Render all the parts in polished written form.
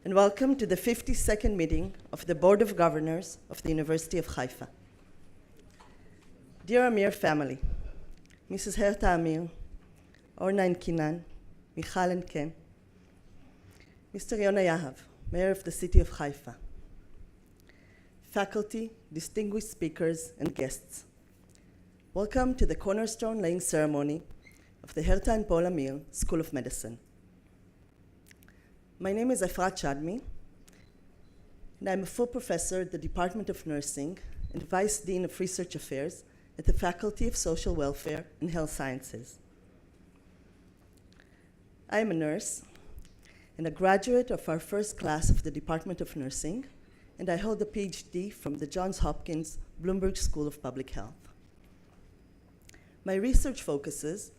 and welcome to the 52nd meeting of the Board of Governors of the University of Haifa. Dear Amir family, Mrs. Herta Amir, Orna and Kinan, Michal and Ken, Mr. Yona Yahav, Mayor of the City of Haifa, faculty, distinguished speakers, and guests, welcome to the Cornerstone laying ceremony of the Herta and Paul Amir School of Medicine. My name is Efrat Shadmi, and I'm a full professor at the Department of Nursing and Vice Dean of Research Affairs at the Faculty of Social Welfare and Health Sciences. I am a nurse and a graduate of our first class of the Department of Nursing, and I hold a PhD from the Johns Hopkins Bloomberg School of Public Health. My research focuses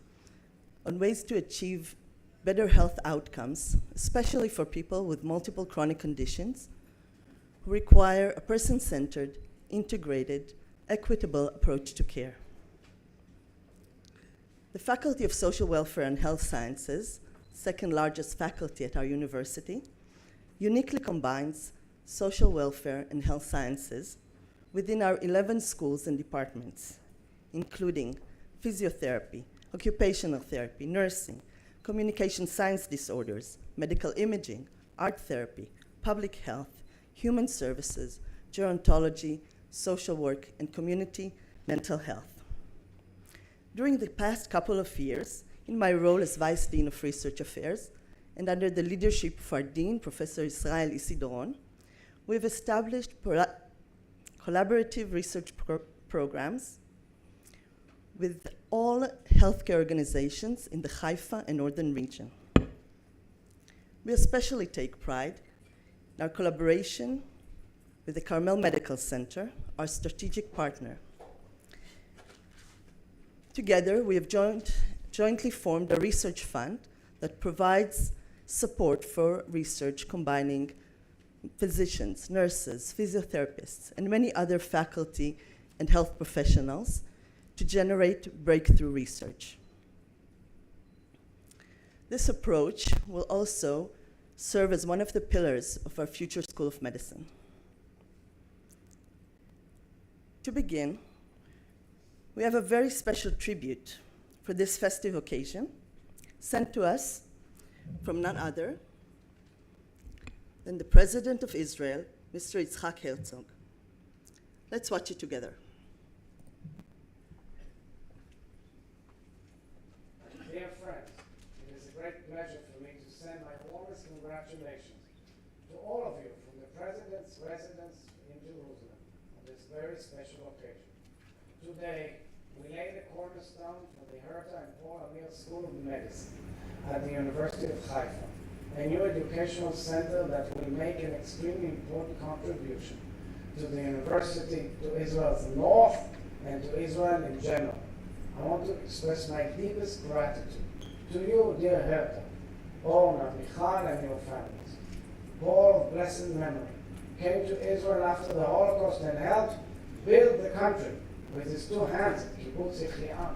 on ways to achieve better health outcomes, especially for people with multiple chronic conditions who require a person-centered, integrated, equitable approach to care. The Faculty of Social Welfare and Health Sciences, second largest faculty at our university, uniquely combines social welfare and health sciences within our 11 schools and departments, including physiotherapy, occupational therapy, nursing, communication science disorders, medical imaging, art therapy, public health, human services, gerontology, social work, and community mental health. During the past couple of years, in my role as Vice Dean of Research Affairs, and under the leadership of our Dean, Professor Israel Isidoron, we've established collaborative research programs with all healthcare organizations in the Haifa and northern region. We especially take pride in our collaboration with the Carmel Medical Center, our strategic partner. Together, we have jointly formed a research fund that provides support for research combining physicians, nurses, physiotherapists, and many other faculty and health professionals to generate breakthrough research. This approach will also serve as one of the pillars of our future School of Medicine. To begin, we have a very special tribute for this festive occasion, sent to us from none other than the President of Israel, Mr. Yitzhak Herzog. Let's watch it together. Dear friends, it is a great pleasure for me to send my warmest congratulations to all of you from the President's residence in Jerusalem on this very special occasion. Today, we lay the cornerstone for the Herta and Paul Amir School of Medicine at the University of Haifa, a new educational center that will make an extremely important contribution to the university, to Israel's north, and to Israel in general. I want to express my deepest gratitude to you, dear Herta, Orna, Michal, and your families. Paul of blessed memory came to Israel after the Holocaust and helped build the country with his two hands at Kibbutz Yechiam,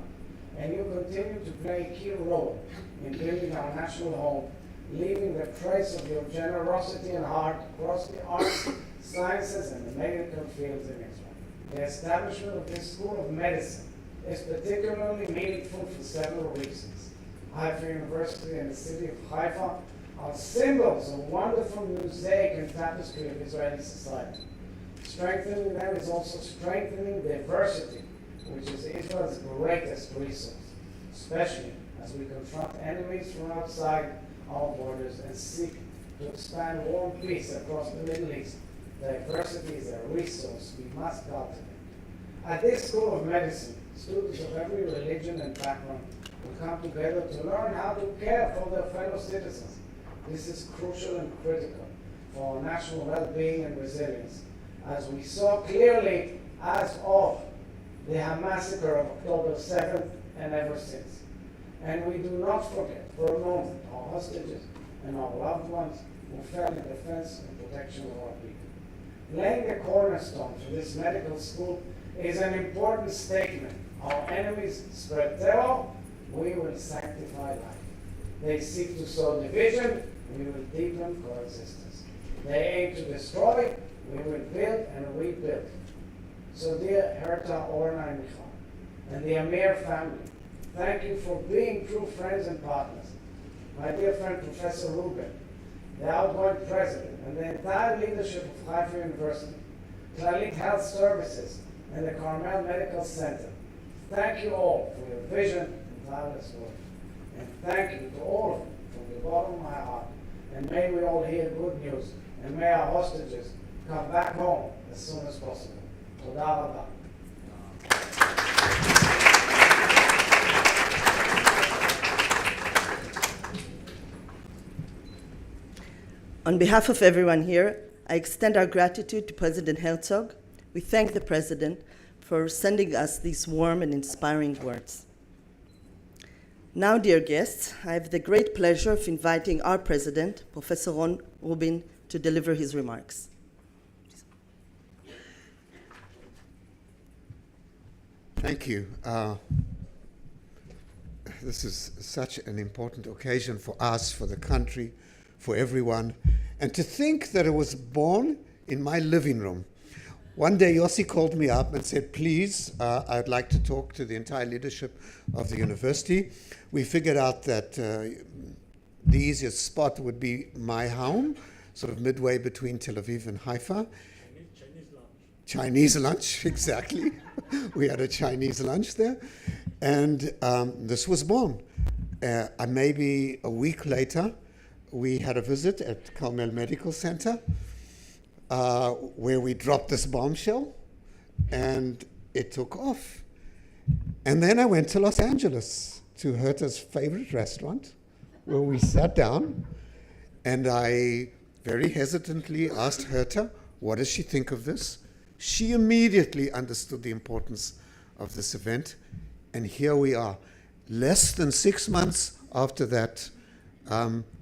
and you continue to play a key role in building our national home, leaving the trace of your generosity and heart across the arts, sciences, and the medical fields in Israel. The establishment of this School of Medicine is particularly meaningful for several reasons. Haifa University and the city of Haifa are symbols of wonderful mosaic and tapestry of Israeli society. Strengthening them is also strengthening diversity, which is Israel's greatest resource, especially as we confront enemies from outside our borders and seek to expand war and peace across the Middle East. Diversity is a resource we must cultivate. At this School of Medicine, students of every religion and background will come together to learn how to care for their fellow citizens. This is crucial and critical for our national well-being and resilience, as we saw clearly as of the massacre of October 7th and ever since. And we do not forget for a moment our hostages and our loved ones who fell in defense and protection of our people. Laying the cornerstone for this medical school is an important statement. Our enemies spread terror, we will sanctify life. They seek to sow division, we will deepen coexistence. they aim to destroy, we will build and rebuild. So dear Herta, Orna, and Michal, and the Amir family, thank you for being true friends and partners. My dear friend Professor Rubin, the outgoing president, and the entire leadership of Haifa University, Clalit Health Services, and the Carmel Medical Center, thank you all for your vision and tireless work. And thank you to all of you from the bottom of my heart. And may we all hear good news, and may our hostages come back home as soon as possible. Toda rabah. On behalf of everyone here, I extend our gratitude to President Herzog. We thank the President for sending us these warm and inspiring words. Now, dear guests, I have the great pleasure of inviting our President, Professor Ron Rubin, to deliver his remarks. Thank you. This is such an important occasion for us, for the country, for everyone. And to think that it was born in my living room. One day Yossi called me up and said, please, I'd like to talk to the entire leadership of the university. We figured out that the easiest spot would be my home, sort of midway between Tel Aviv and Haifa. Chinese lunch, exactly. We had a Chinese lunch there. And this was born. Maybe a week later, we had a visit at Carmel Medical Center where we dropped this bombshell, and it took off. And then I went to Los Angeles, to Herta's favorite restaurant, where we sat down, and I very hesitantly asked Herta, what does she think of this? She immediately understood the importance of this event, and here we are, less than 6 months after that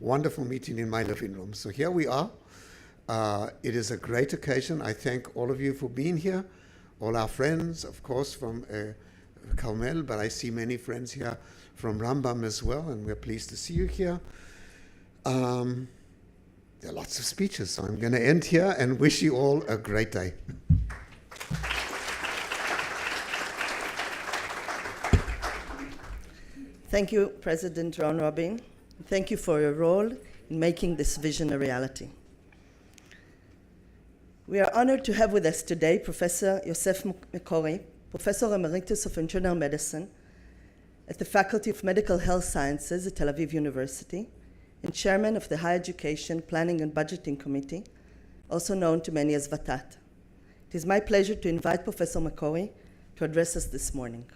wonderful meeting in my living room. So here we are. It is a great occasion. I thank all of you for being here, all our friends, of course, from Carmel, but I see many friends here from Rambam as well, and we're pleased to see you here. There are lots of speeches, so I'm going to end here and wish you all a great day. Thank you, President Ron Rubin. Thank you for your role in making this vision a reality. We are honored to have with us today Professor Yosef Mekori, Professor Emeritus of Internal Medicine at the Faculty of Medical Health Sciences at Tel Aviv University, and Chairman of the Higher Education Planning and Budgeting Committee, also known to many as VATAT. It is my pleasure to invite Professor Mekori to address us this morning.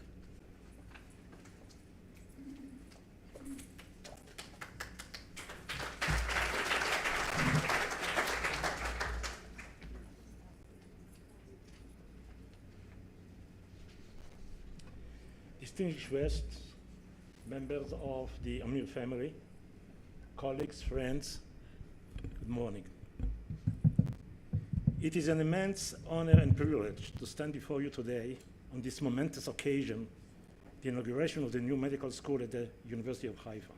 Distinguished guests, members of the Amir family, colleagues, friends, good morning. It is an immense honor and privilege to stand before you today on this momentous occasion, the inauguration of the new medical school at the University of Haifa.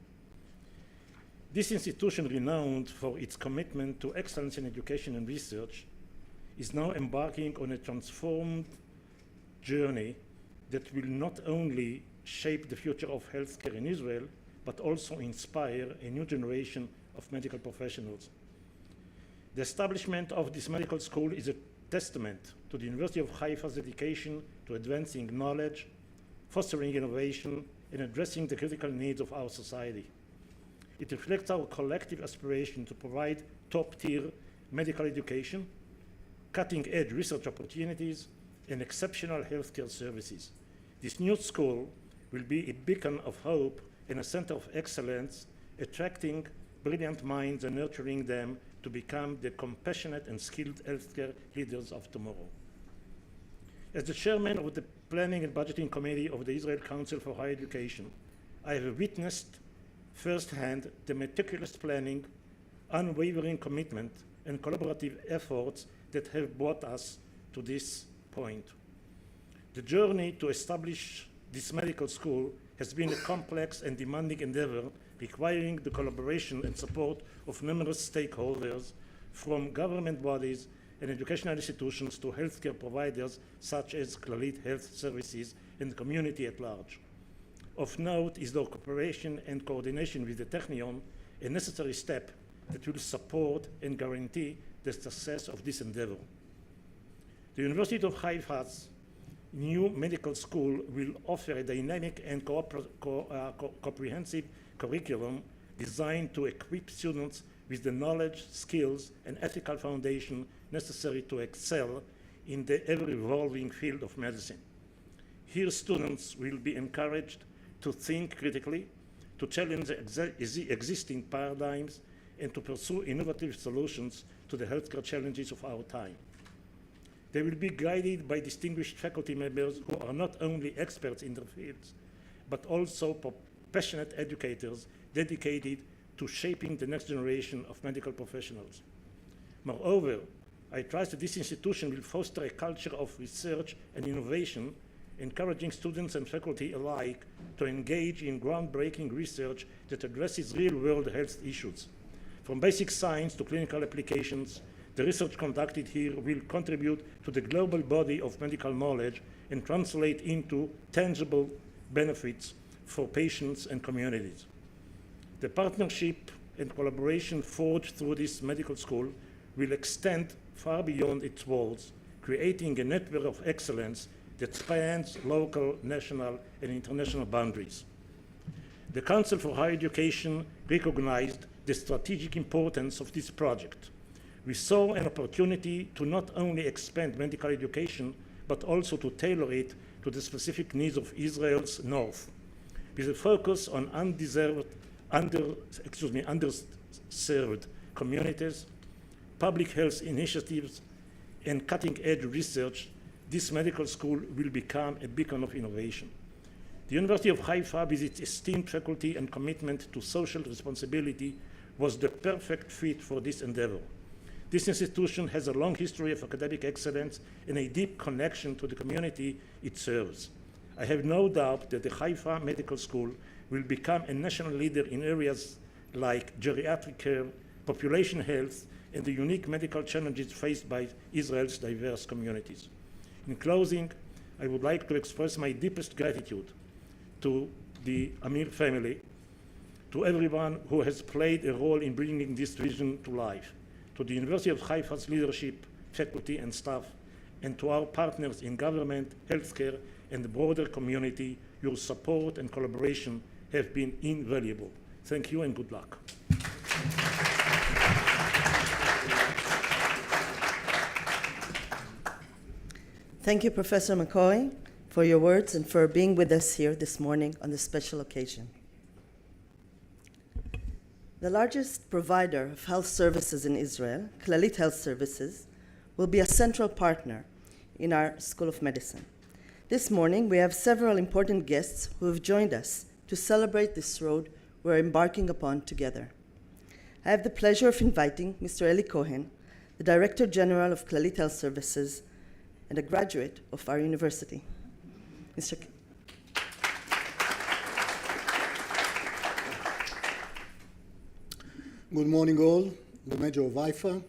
This institution, renowned for its commitment to excellence in education and research, is now embarking on a transformed journey that will not only shape the future of healthcare in Israel, but also inspire a new generation of medical professionals. The establishment of this medical school is a testament to the University of Haifa's dedication to advancing knowledge, fostering innovation, and addressing the critical needs of our society. It reflects our collective aspiration to provide top-tier medical education, cutting-edge research opportunities, and exceptional healthcare services. This new school will be a beacon of hope and a center of excellence, attracting brilliant minds and nurturing them to become the compassionate and skilled healthcare leaders of tomorrow. As the chairman of the Planning and Budgeting Committee of the Israel Council for Higher Education, I have witnessed firsthand the meticulous planning, unwavering commitment, and collaborative efforts that have brought us to this point. The journey to establish this medical school has been a complex and demanding endeavor, requiring the collaboration and support of numerous stakeholders, from government bodies and educational institutions to healthcare providers such as Clalit Health Services and the community at large. Of note is the cooperation and coordination with the Technion, a necessary step that will support and guarantee the success of this endeavor. The University of Haifa's new medical school will offer a dynamic and comprehensive curriculum designed to equip students with the knowledge, skills, and ethical foundation necessary to excel in the ever-evolving field of medicine. Here, students will be encouraged to think critically, to challenge the existing paradigms, and to pursue innovative solutions to the healthcare challenges of our time. They will be guided by distinguished faculty members who are not only experts in their fields, but also passionate educators dedicated to shaping the next generation of medical professionals. Moreover, I trust that this institution will foster a culture of research and innovation, encouraging students and faculty alike to engage in groundbreaking research that addresses real-world health issues. From basic science to clinical applications, the research conducted here will contribute to the global body of medical knowledge and translate into tangible benefits for patients and communities. The partnership and collaboration forged through this medical school will extend far beyond its walls, creating a network of excellence that spans local, national, and international boundaries. The Council for Higher Education recognized the strategic importance of this project. We saw an opportunity to not only expand medical education, but also to tailor it to the specific needs of Israel's north, with a focus on underserved communities, public health initiatives, and cutting-edge research. This medical school will become a beacon of innovation. The University of Haifa, with its esteemed faculty and commitment to social responsibility, was the perfect fit for this endeavor. This institution has a long history of academic excellence and a deep connection to the community it serves. I have no doubt that the Haifa Medical School will become a national leader in areas like geriatric care, population health, and the unique medical challenges faced by Israel's diverse communities. In closing, I would like to express my deepest gratitude to the Amir family, to everyone who has played a role in bringing this vision to life, to the University of Haifa's leadership, faculty, and staff, and to our partners in government, healthcare, and the broader community. Your support and collaboration have been invaluable. Thank you and good luck. Thank you, Professor McCoy, for your words and for being with us here this morning on this special occasion. The largest provider of health services in Israel, Clalit Health Services, will be a central partner in our School of Medicine. This morning, we have several important guests who have joined us to celebrate this road we're embarking upon together. I have the pleasure of inviting Mr. Eli Cohen, the Director General of Clalit Health Services and a graduate of our university. Mr. Good morning all, the Major of Haifa,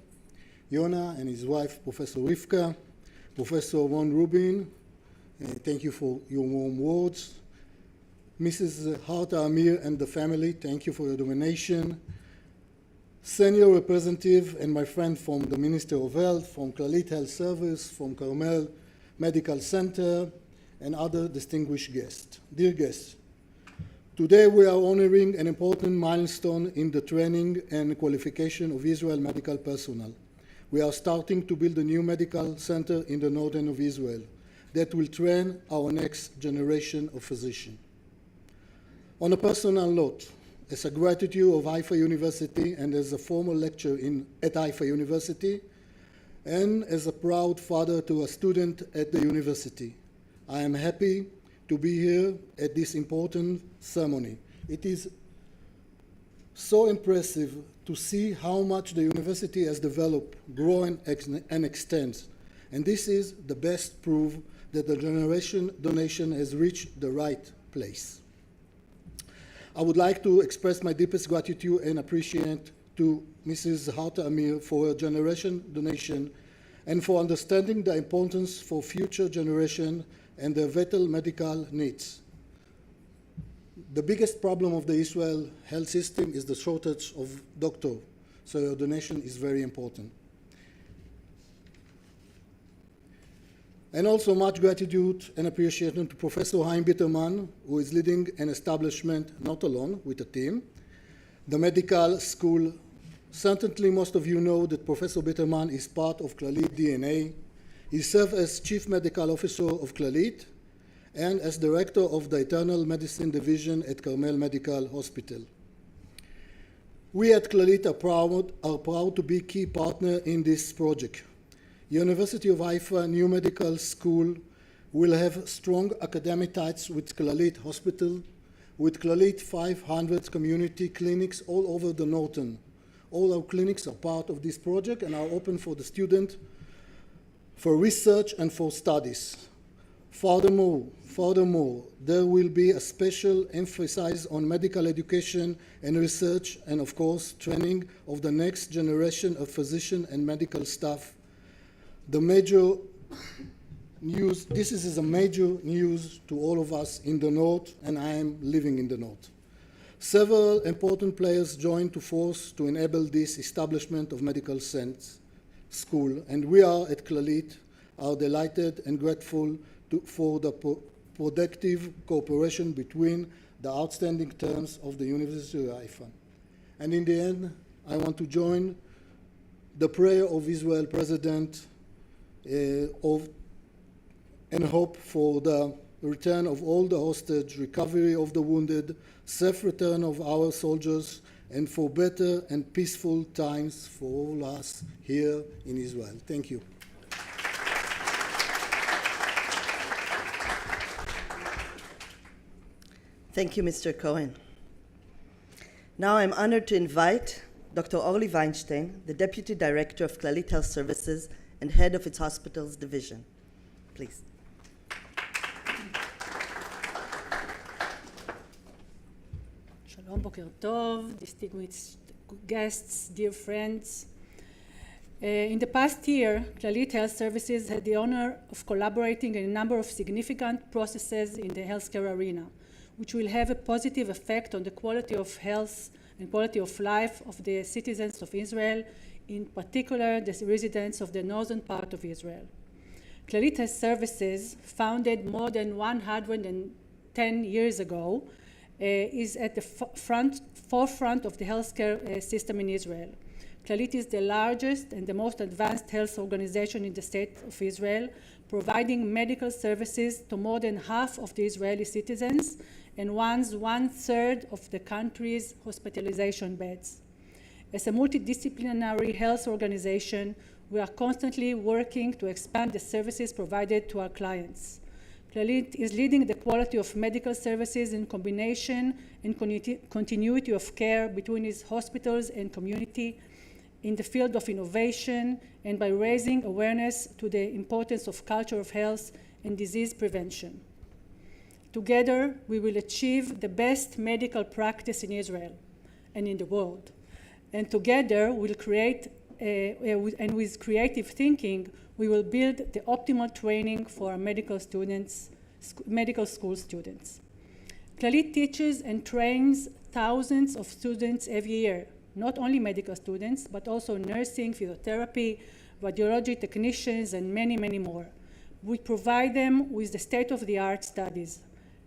Yona and his wife, Professor Rivka, Professor Ron Rubin, thank you for your warm words. Mrs. Harta Amir and the family, thank you for your donation. Senior representative and my friend from the Ministry of Health, from Clalit Health Service, from Carmel Medical Center, and other distinguished guests. Dear guests, today we are honoring an important milestone in the training and qualification of Israel medical personnel. We are starting to build a new medical center in the northern of Israel that will train our next generation of physicians. On a personal note, as a gratitude of Haifa University and as a former lecturer at Haifa University, and as a proud father to a student at the university, I am happy to be here at this important ceremony. It is so impressive to see how much the university has developed, grown, and extends. And this is the best proof that the donation has reached the right place. I would like to express my deepest gratitude and appreciation to Mrs. Harta Amir for her donation and for understanding the importance for future generation and their vital medical needs. The biggest problem of the Israel health system is the shortage of doctors, so your donation is very important. And also much gratitude and appreciation to Professor Chaim Bitterman, who is leading an establishment, not alone, with a team, the medical school. Certainly most of you know that Professor Bitterman is part of Clalit DNA. He served as Chief Medical Officer of Clalit and as Director of the Internal Medicine Division at Carmel Medical Hospital. We at Clalit are proud to be key partner in this project. University of Haifa New Medical School will have strong academic ties with Clalit Hospital, with Clalit 500 community clinics all over the northern. All our clinics are part of this project and are open for the student, for research and for studies. Furthermore, there will be a special emphasis on medical education and research and, of course, training of the next generation of physician and medical staff. The major news, this is a major news to all of us in the North, and I am living in the North. Several important players joined to force to enable this establishment of medical science school, and we are at Clalit are delighted and grateful for the productive cooperation between the outstanding terms of the University of Haifa. And in the end, I want to join the prayer of Israel President and hope for the return of all the hostage, recovery of the wounded, safe return of our soldiers, and for better and peaceful times for all us here in Israel. Thank you. Thank you, Mr. Cohen. Now I'm honored to invite Dr. Orly Weinstein, the Deputy Director of Clalit Health Services and Head of its Hospitals Division. Please. Shalom, Boker Tov, distinguished guests, dear friends. In the past year, Clalit Health Services had the honor of collaborating in a number of significant processes in the healthcare arena, which will have a positive effect on the quality of health and quality of life of the citizens of Israel, in particular the residents of the northern part of Israel. Clalit Health Services, founded more than 110 years ago, is at the forefront of the healthcare system in Israel. Clalit is the largest and the most advanced health organization in the state of Israel, providing medical services to more than half of the Israeli citizens and one-third of the country's hospitalization beds. As a multidisciplinary health organization, we are constantly working to expand the services provided to our clients. Clalit is leading the quality of medical services in combination and continuity of care between its hospitals and community, in the field of innovation, and by raising awareness to the importance of culture of health and disease prevention. Together, we will achieve the best medical practice in Israel and in the world. And together, we'll create, and with creative thinking, we will build the optimal training for our medical students, medical school students. Clalit teaches and trains thousands of students every year, not only medical students, but also nursing, physiotherapy, radiology technicians, and many, many more. We provide them with the state-of-the-art studies.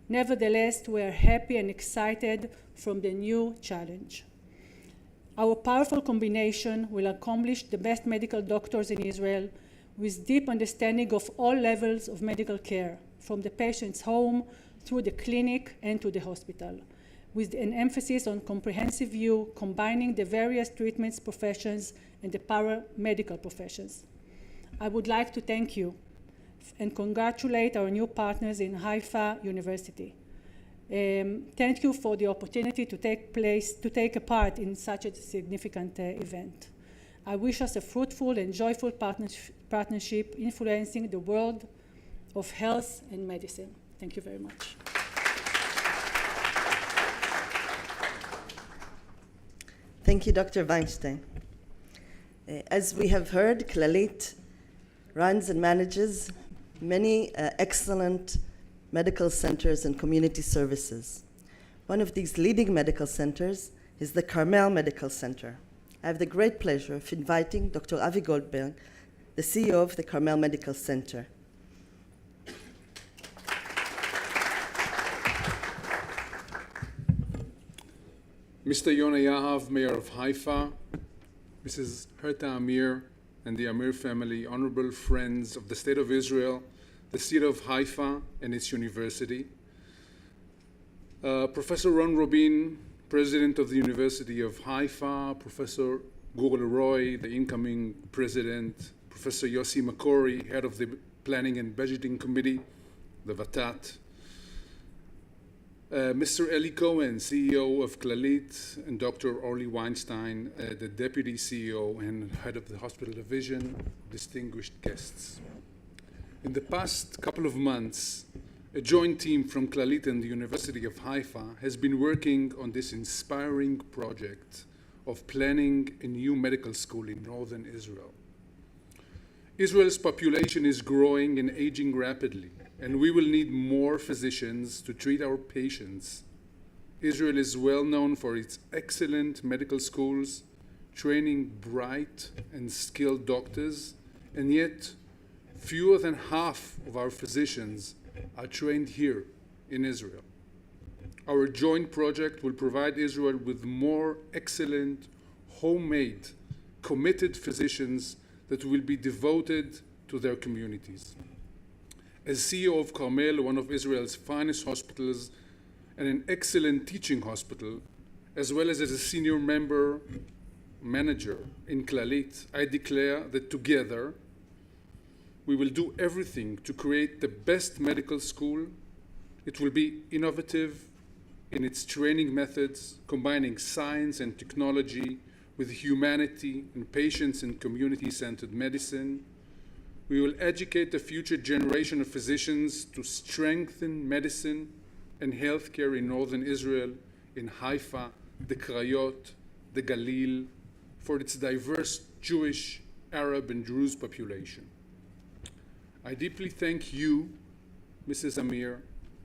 Nevertheless, we are happy and excited from the new challenge. Our powerful combination will accomplish the best medical doctors in Israel with deep understanding of all levels of medical care, from the patient's home through the clinic and to the hospital, with an emphasis on comprehensive view, combining the various treatments professions and the paramedical professions. I would like to thank you and congratulate our new partners in Haifa University. Thank you for the opportunity to take a part in such a significant event. I wish us a fruitful and joyful partnership influencing the world of health and medicine. Thank you very much. Thank you, Dr. Weinstein. As we have heard, Clalit runs and manages many excellent medical centers and community services. One of these leading medical centers is the Carmel Medical Center. I have the great pleasure of inviting Dr. Avi Goldberg, the CEO of the Carmel Medical Center. Mr. Yona Yahav, Mayor of Haifa, Mrs. Herta Amir and the Amir family, honorable friends of the State of Israel, the city of Haifa and its university, Professor Ron Rubin, President of the University of Haifa, Professor Gurul Roy, the incoming president, Professor Yossi Makori, head of the Planning and Budgeting Committee, the VATAT, Mr. Eli Cohen, CEO of Clalit, and Dr. Orly Weinstein, the Deputy CEO and head of the Hospital Division, distinguished guests. In the past couple of months, a joint team from Clalit and the University of Haifa has been working on this inspiring project of planning a new medical school in northern Israel. Israel's population is growing and aging rapidly, and we will need more physicians to treat our patients. Israel is well known for its excellent medical schools, training bright and skilled doctors, and yet fewer than half of our physicians are trained here in Israel. Our joint project will provide Israel with more excellent, homemade, committed physicians that will be devoted to their communities. As CEO of Carmel, one of Israel's finest hospitals and an excellent teaching hospital, as well as a senior manager in Clalit, I declare that together we will do everything to create the best medical school. It will be innovative in its training methods, combining science and technology with humanity and patients and community-centered medicine. We will educate the future generation of physicians to strengthen medicine and healthcare in northern Israel, in Haifa, the Krayot, the Galil, for its diverse Jewish, Arab, and Druze population. I deeply thank you, Mrs. Amir,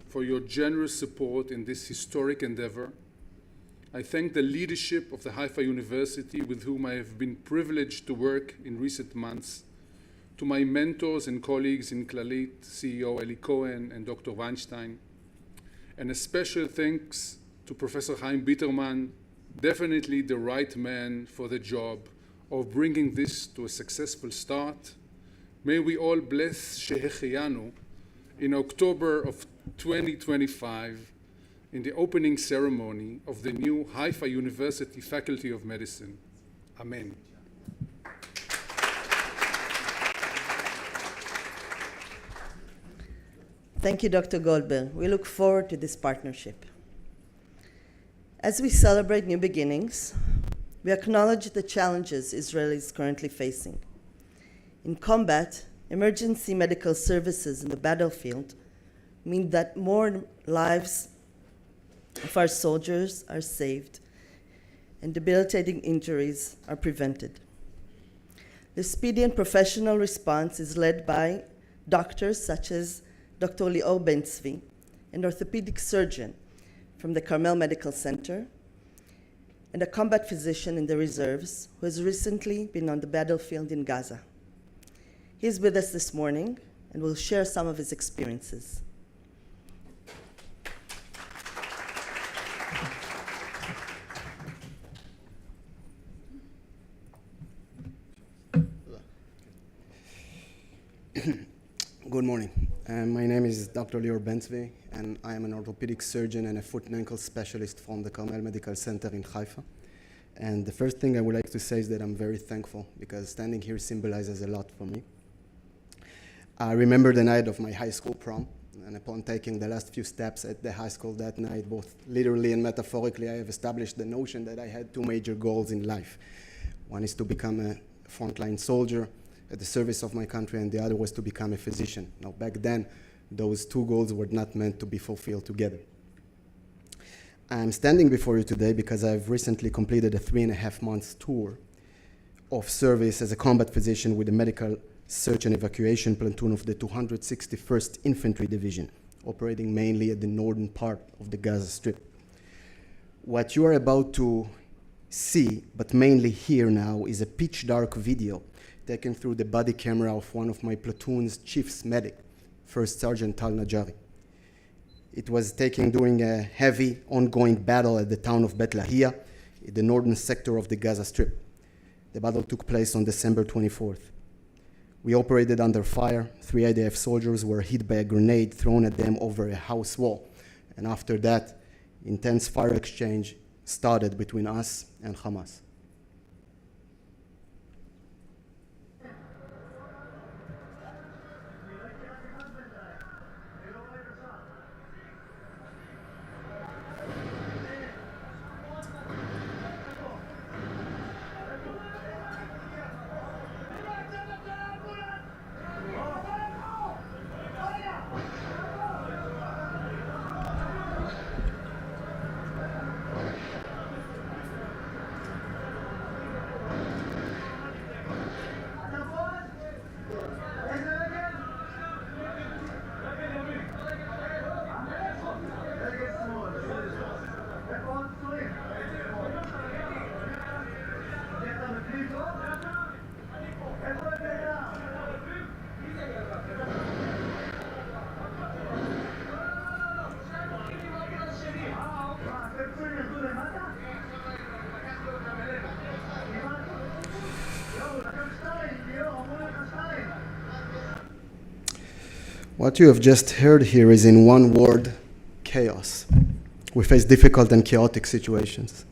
for your generous support in this historic endeavor. I thank the leadership of the Haifa University, with whom I have been privileged to work in recent months, to my mentors and colleagues in Clalit, CEO Eli Cohen and Dr. Weinstein, and a special thanks to Professor Chaim Bitterman, definitely the right man for the job of bringing this to a successful start. May we all bless Shehecheyanu in October of 2025 in the opening ceremony of the new Haifa University Faculty of Medicine. Amen. Thank you, Dr. Goldberg. We look forward to this partnership. As we celebrate new beginnings, we acknowledge the challenges Israel is currently facing. In combat, emergency medical services in the battlefield mean that more lives of our soldiers are saved and debilitating injuries are prevented. The speedy and professional response is led by doctors such as Dr. Lior Ben-Tzvi, an orthopedic surgeon from the Carmel Medical Center, and a combat physician in the reserves who has recently been on the battlefield in Gaza. He is with us this morning and will share some of his experiences. Good morning. My name is Dr. Lior Ben-Tzvi, and I am an orthopedic surgeon and a foot and ankle specialist from the Carmel Medical Center in Haifa. And the first thing I would like to say is that I'm very thankful, because standing here symbolizes a lot for me. I remember the night of my high school prom, and upon taking the last few steps at the high school that night, both literally and metaphorically, I have established the notion that I had two major goals in life. One is to become a frontline soldier at the service of my country, and the other was to become a physician. Now, back then, those two goals were not meant to be fulfilled together. I'm standing before you today because I've recently completed a 3.5 months tour of service as a combat physician with the medical search and evacuation platoon of the 261st Infantry Division, operating mainly at the northern part of the Gaza Strip. What you are about to see, but mainly hear now, is a pitch-dark video taken through the body camera of one of my platoon's chief's medic, First Sergeant Tal Najari. It was taken during a heavy, ongoing battle at the town of Bet Lahia, in the northern sector of the Gaza Strip. The battle took place on December 24th. We operated under fire. 3 IDF soldiers were hit by a grenade thrown at them over a house wall. And after that, intense fire exchange started between us and Hamas. What you have just heard here is, in one word, chaos. We face difficult and chaotic situations.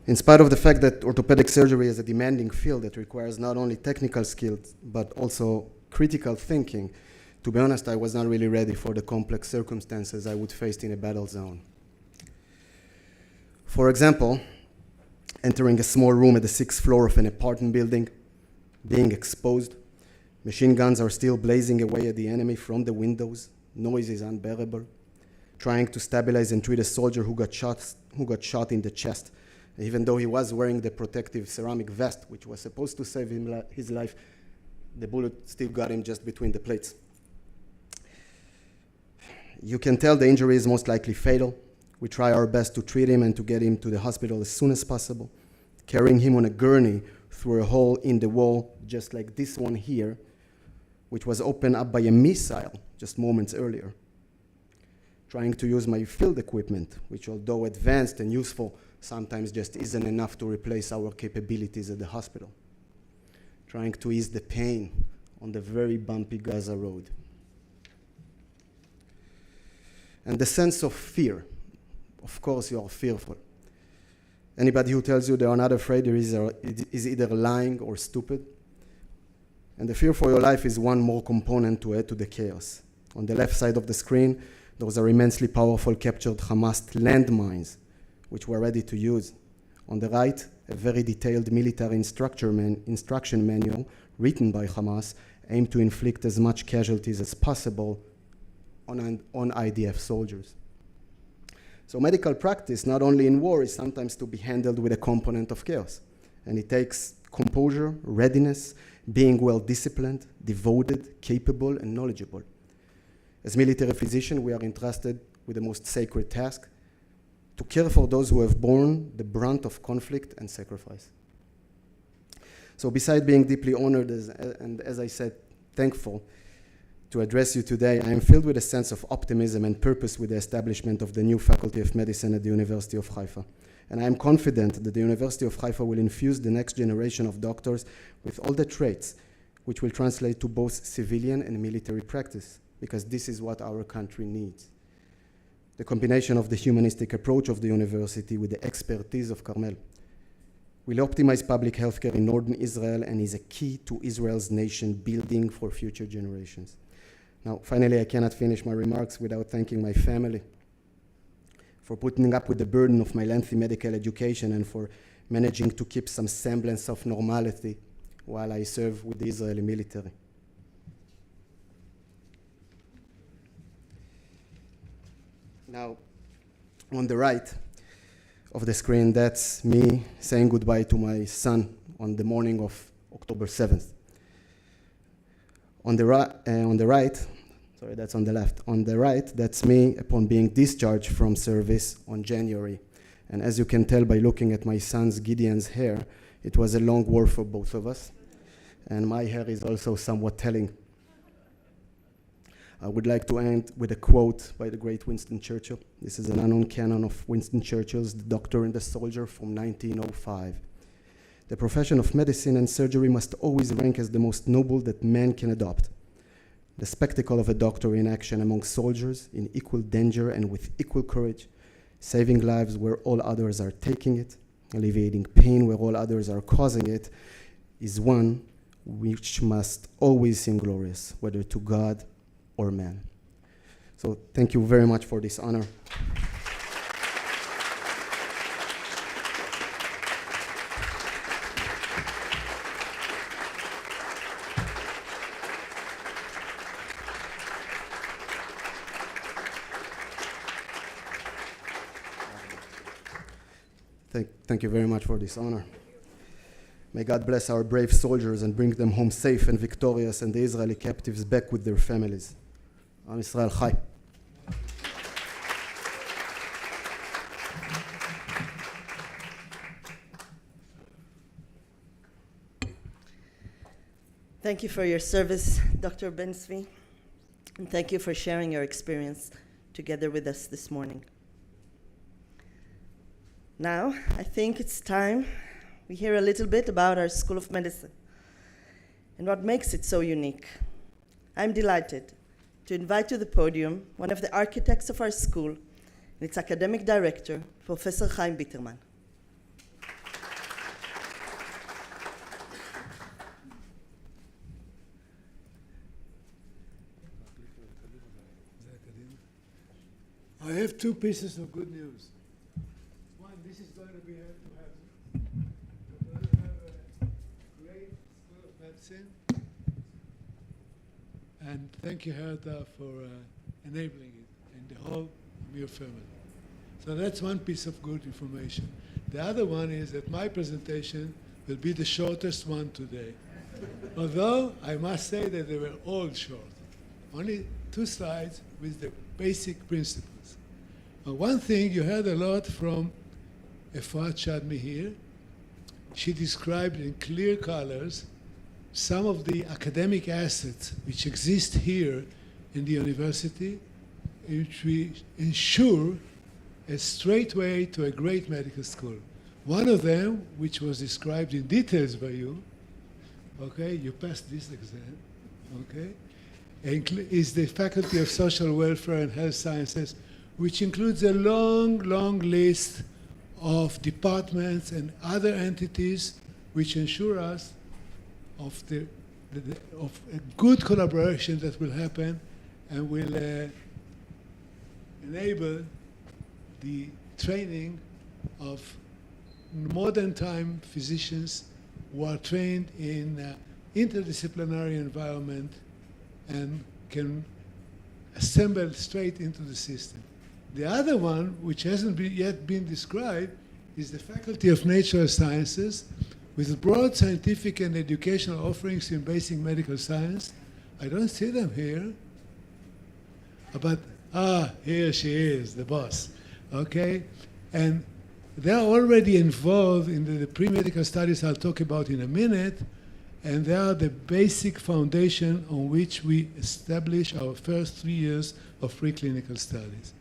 In spite of the fact that orthopedic surgery is a demanding field that requires not only technical skills, but also critical thinking, to be honest, I was not really ready for the complex circumstances I would face in a battle zone. For example, entering a small room at the 6th floor of an apartment building, being exposed. Machine guns are still blazing away at the enemy from the windows. Noise is unbearable. Trying to stabilize and treat a soldier who got shot in the chest. Even though he was wearing the protective ceramic vest, which was supposed to save his life, the bullet still got him just between the plates. You can tell the injury is most likely fatal. We try our best to treat him and to get him to the hospital as soon as possible, carrying him on a gurney through a hole in the wall, just like this one here, which was opened up by a missile just moments earlier. Trying to use my field equipment, which, although advanced and useful, sometimes just isn't enough to replace our capabilities at the hospital. Trying to ease the pain on the very bumpy Gaza road. And the sense of fear. Of course you are fearful. Anybody who tells you they are not afraid is either lying or stupid. And the fear for your life is one more component to add to the chaos. On the left side of the screen, those are immensely powerful captured Hamas landmines, which we're ready to use. On the right, a very detailed military instruction manual written by Hamas aimed to inflict as much casualties as possible on IDF soldiers. So medical practice, not only in war, is sometimes to be handled with a component of chaos. And it takes composure, readiness, being well-disciplined, devoted, capable, and knowledgeable. As military physicians, we are entrusted with the most sacred task, to care for those who have borne the brunt of conflict and sacrifice. So besides being deeply honored, and as I said, thankful to address you today, I am filled with a sense of optimism and purpose with the establishment of the new Faculty of Medicine at the University of Haifa. And I am confident that the University of Haifa will infuse the next generation of doctors with all the traits which will translate to both civilian and military practice, because this is what our country needs. The combination of the humanistic approach of the university with the expertise of Carmel will optimize public healthcare in northern Israel and is a key to Israel's nation building for future generations. Now, finally, I cannot finish my remarks without thanking my family for putting up with the burden of my lengthy medical education and for managing to keep some semblance of normality while I serve with the Israeli military. Now, on the right of the screen, that's me saying goodbye to my son on the morning of October 7th. On the right, sorry, that's on the left. On the right, that's me upon being discharged from service on January. And as you can tell by looking at my son's Gideon's hair, it was a long war for both of us. And my hair is also somewhat telling. I would like to end with a quote by the great Winston Churchill. This is an unknown canon of Winston Churchill's The Doctor and the Soldier from 1905. The profession of medicine and surgery must always rank as the most noble that man can adopt. The spectacle of a doctor in action among soldiers in equal danger and with equal courage, saving lives where all others are taking it, alleviating pain where all others are causing it, is one which must always seem glorious, whether to God or man. So thank you very much for this honor. Thank you very much for this honor. May God bless our brave soldiers and bring them home safe and victorious, and the Israeli captives back with their families. Am Yisrael Chai. Thank you for your service, Dr. Ben-Zvi, and thank you for sharing your experience together with us this morning. Now, I think it's time we hear a little bit about our School of Medicine and what makes it so unique. I'm delighted to invite to the podium one of the architects of our school and its academic director, Professor Chaim Bitterman. I have two pieces of good news. One, this is going to be hard to have. We're going to have a great School of Medicine. And thank you, Herta, for enabling it, and the whole Amir family. So that's one piece of good information. The other one is that my presentation will be the shortest one today. Although I must say that they were all short. Only 2 slides with the basic principles. One thing you heard a lot from Efrat Shadmi here. She described in clear colors some of the academic assets which exist here in the university, which we ensure a straight way to a great medical school. One of them, which was described in details by you, okay, you passed this exam, okay, is the Faculty of Social Welfare and Health Sciences, which includes a long, long list of departments and other entities which ensure us of a good collaboration that will happen and will enable the training of modern time physicians who are trained in interdisciplinary environment and can assemble straight into the system. The other one, which hasn't yet been described, is the Faculty of Natural Sciences, with broad scientific and educational offerings in basic medical science. I don't see them here, but here she is, the boss, okay? And they're already involved in the pre-medical studies I'll talk about in a minute, and they are the basic foundation on which we establish our first 3 years of preclinical studies.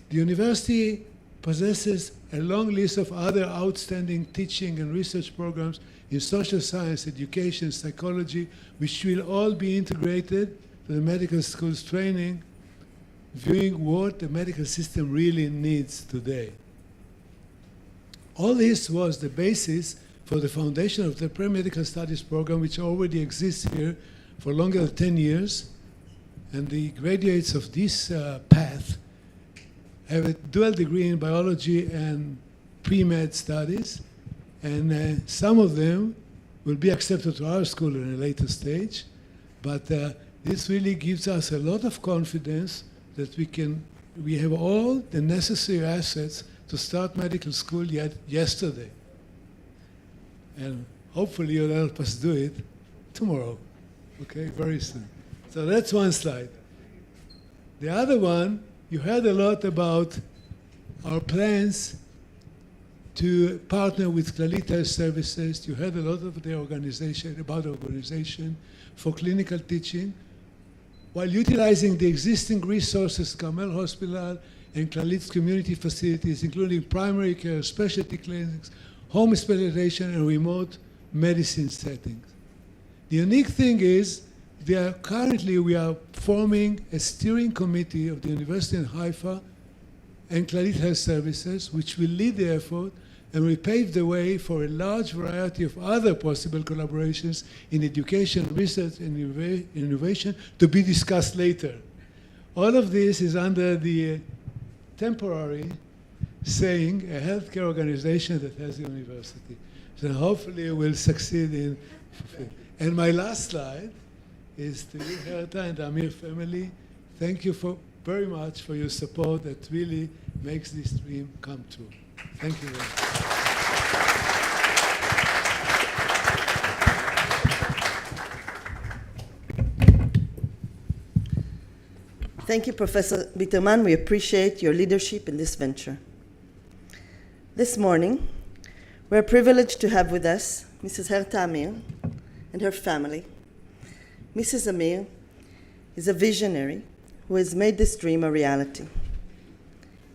The university possesses a long list of other outstanding teaching and research programs in social science, education, psychology, which will all be integrated to the medical school's training, viewing what the medical system really needs today. All this was the basis for the foundation of the pre-medical studies program, which already exists here for longer than 10 years. And the graduates of this path have a dual degree in biology and pre-med studies, and some of them will be accepted to our school in a later stage, but this really gives us a lot of confidence that we can we have all the necessary assets to start medical school yet yesterday. And hopefully you'll help us do it tomorrow, okay, very soon. So that's one slide. The other one, you heard a lot about our plans to partner with Clalit Health Services. You heard a lot of the organization, about the organization for clinical teaching, while utilizing the existing resources, Carmel Hospital and Clalit community facilities, including primary care, specialty clinics, home hospitalization, and remote medicine settings. The unique thing is, currently we are forming a steering committee of the University in Haifa and Clalit Health Services, which will lead the effort and will pave the way for a large variety of other possible collaborations in education, research, and innovation to be discussed later. All of this is under the temporary saying a healthcare organization that has a university. So hopefully we'll succeed in fulfilling. And my last slide is to you, Herta, and the Amir family. Thank you very much for your support that really makes this dream come true. Thank you very much. Thank you, Professor Bitterman. We appreciate your leadership in this venture. This morning, we're privileged to have with us Mrs. Herta Amir and her family. Mrs. Amir is a visionary who has made this dream a reality.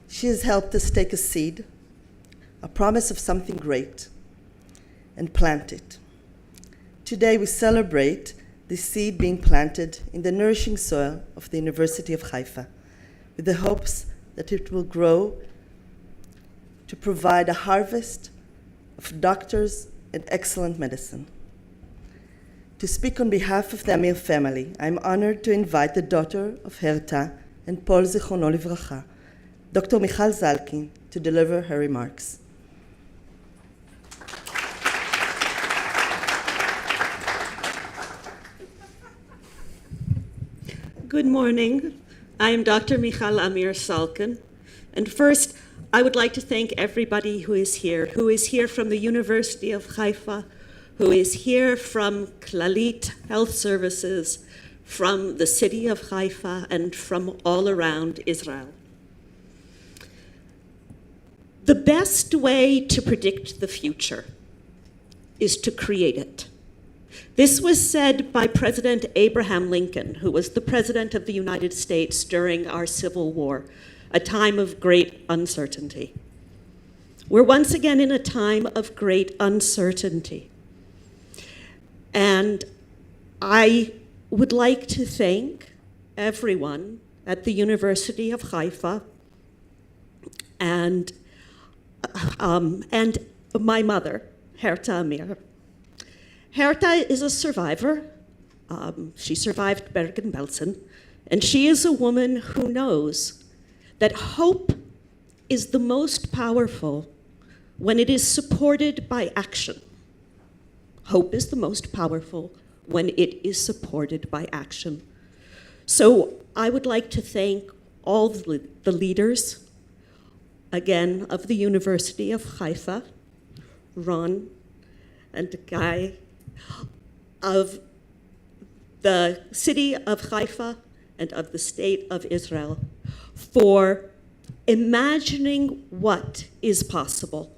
She has helped us take a seed, a promise of something great, and plant it. Today we celebrate this seed being planted in the nourishing soil of the University of Haifa, with the hopes that it will grow to provide a harvest of doctors and excellent medicine. To speak on behalf of the Amir family, I'm honored to invite the daughter of Herta and Paul Zichrono Livracha, Dr. Michal Zalkin, to deliver her remarks. Good morning. I am Dr. Michal Amir Salkin. And first, I would like to thank everybody who is here from the University of Haifa, who is here from Clalit Health Services, from the city of Haifa, and from all around Israel. The best way to predict the future is to create it. This was said by President Abraham Lincoln, who was the President of the United States during our Civil War, a time of great uncertainty. We're once again in a time of great uncertainty. And I would like to thank everyone at the University of Haifa and my mother, Herta Amir. Herta is a survivor. She survived Bergen-Belsen, and she is a woman who knows that hope is the most powerful when it is supported by action. Hope is the most powerful when it is supported by action. So I would like to thank all the leaders, again, of the University of Haifa, Ron and Guy, of the city of Haifa and of the state of Israel, for imagining what is possible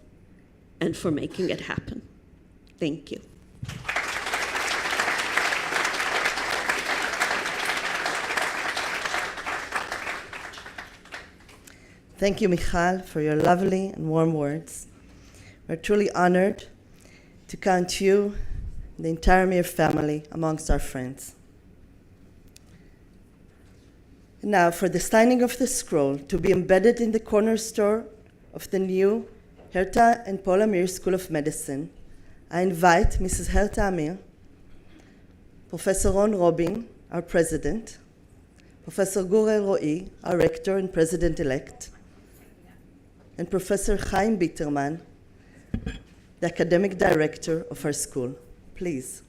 and for making it happen. Thank you. Thank you, Michal, for your lovely and warm words. We're truly honored to count you and the entire Amir family amongst our friends. And now, for the signing of the scroll to be embedded in the cornerstone of the new Herta and Paul Amir School of Medicine, I invite Mrs. Herta Amir, Professor Ron Robin, our president, Professor Gur Elroi, our rector and president-elect, and Professor Chaim Bitterman, the academic director of our school. Please.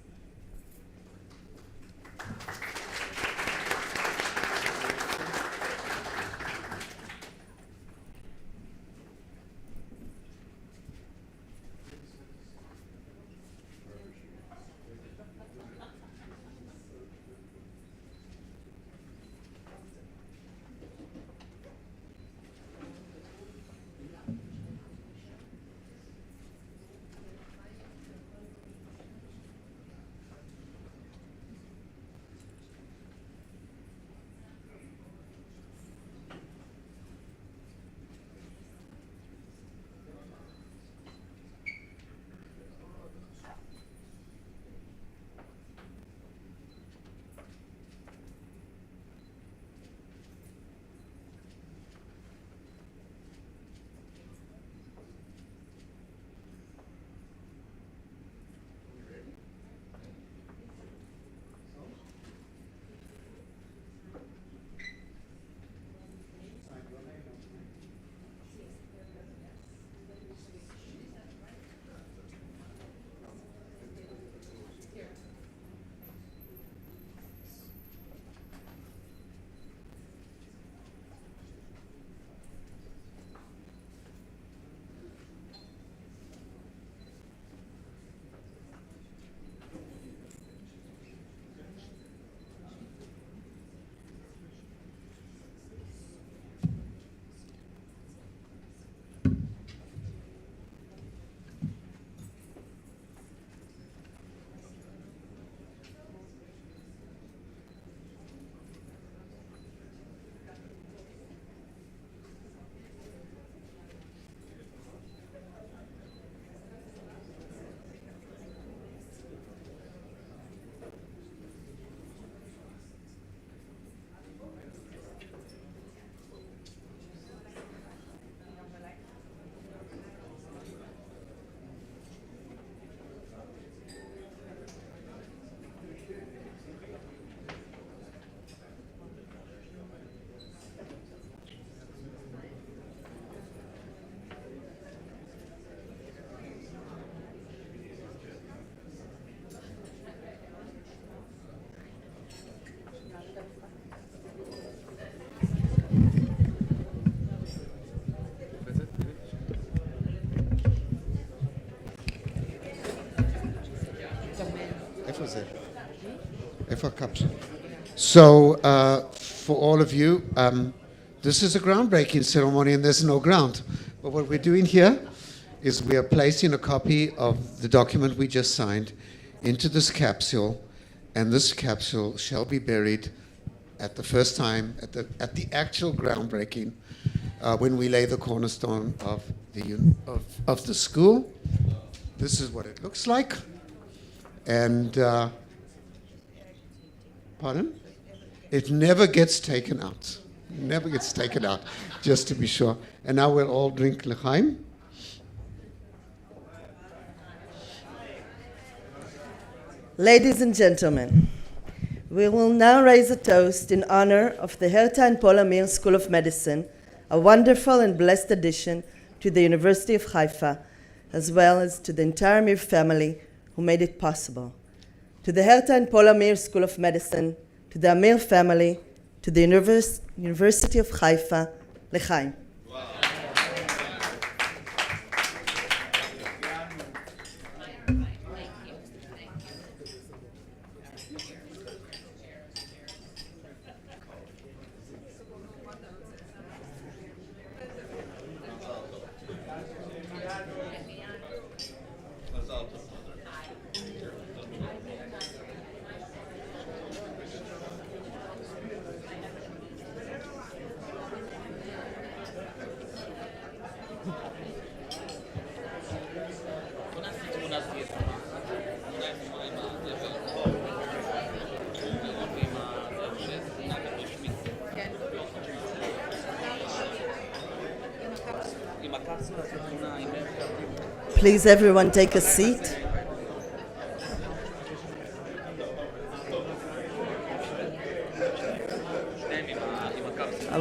So, for all of you, this is a groundbreaking ceremony and there's no ground. But what we're doing here is we are placing a copy of the document we just signed into this capsule, and this capsule shall be buried at the first time, at the actual groundbreaking, when we lay the cornerstone of the school. This is what it looks like. And, pardon? It never gets taken out. Never gets taken out, just to be sure. And now we'll all drink l'chaim. Ladies and gentlemen, we will now raise a toast in honor of the Herta and Paul Amir School of Medicine, a wonderful and blessed addition to the University of Haifa, as well as to the entire Amir family who made it possible. To the Herta and Paul Amir School of Medicine, to the Amir family, to the University of Haifa, l'chaim. Please, everyone, take a seat.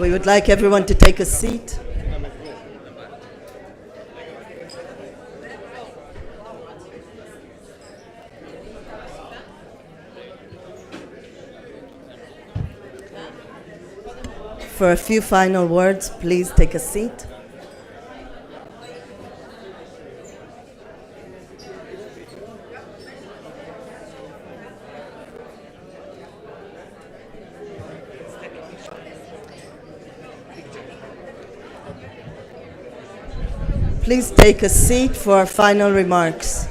We would like everyone to take a seat. For a few final words, please take a seat. Please take a seat for our final remarks.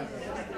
Haifa.